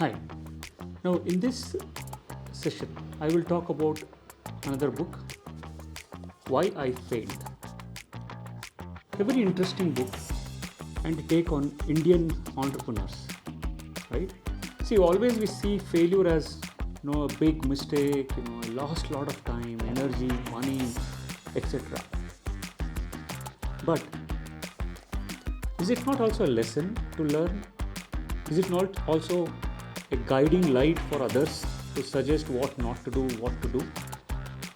Hi. Now, in this session, I will talk about another book, Why I Failed. A very interesting book and take on Indian entrepreneurs, right? See, always we see failure as a big mistake, I lost a lot of time, energy, money, etc. But is it not also a lesson to learn? Is it not also a guiding light for others to suggest what not to do, what to do?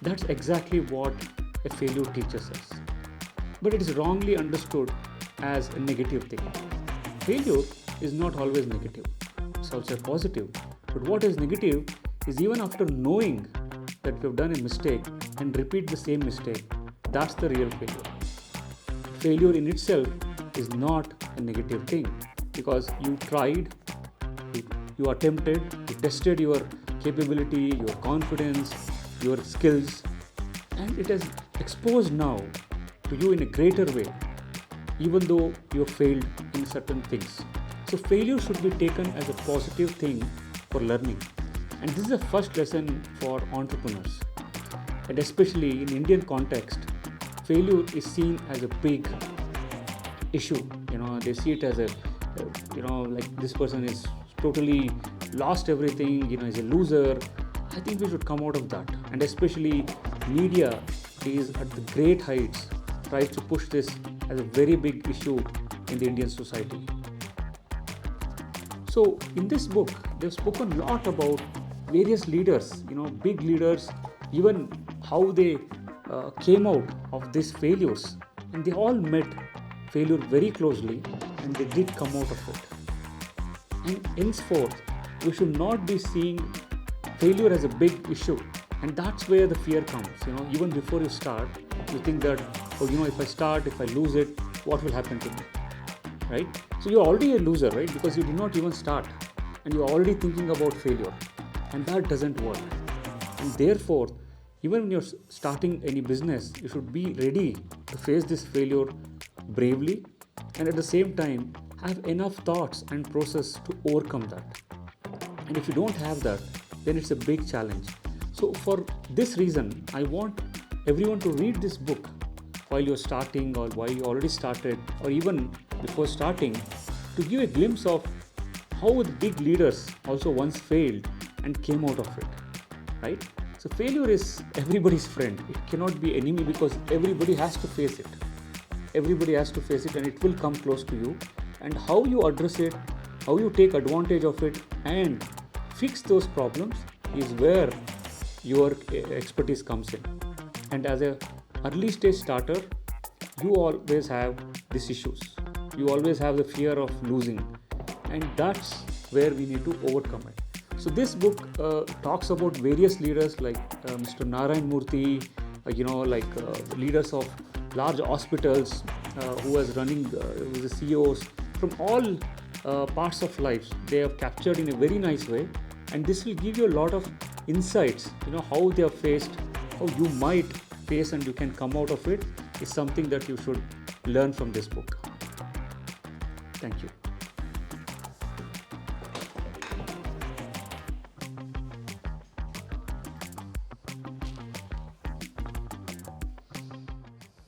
That's exactly what a failure teaches us. But it is wrongly understood as a negative thing. Failure is not always negative, it's also positive. But what is negative is even after knowing that we have done a mistake and repeat the same mistake, that's the real failure. Failure in itself is not a negative thing because you tried, you attempted, you tested your capability, your confidence, your skills, and it has exposed now to you in a greater way, even though you have failed in certain things. So failure should be taken as a positive thing for learning. And this is the first lesson for entrepreneurs. And especially in Indian context, failure is seen as a big issue. They see it as like this person is totally lost everything, is a loser. I think we should come out of that. And especially media is at the great heights, tries to push this as a very big issue in the Indian society. So in this book, they've spoken a lot about various leaders, big leaders, even how they came out of these failures. And they all met failure very closely and they did come out of it. And henceforth, we should not be seeing failure as a big issue. And that's where the fear comes. Even before you start, you think that, if I start, if I lose it, what will happen to me? Right? So you're already a loser, right? Because you did not even start and you're already thinking about failure. And that doesn't work. And therefore, even when you're starting any business, you should be ready to face this failure bravely and at the same time have enough thoughts and process to overcome that. And if you don't have that, then it's a big challenge. So for this reason, I want everyone to read this book while you're starting or while you already started or even before starting, to give a glimpse of how the big leaders also once failed and came out of it, right? So failure is everybody's friend. It cannot be enemy because everybody has to face it. Everybody has to face it and it will come close to you. And how you address it, how you take advantage of it and fix those problems is where your expertise comes in. And as an early stage starter, you always have these issues. You always have the fear of losing. And that's where we need to overcome it. So this book talks about various leaders like Mr. Narayan Murthy, leaders of large hospitals who was running, the CEOs from all parts of life. They have captured in a very nice way. And this will give you a lot of insights, how they have faced, how you might face and you can come out of it is something that you should learn from this book. Thank you.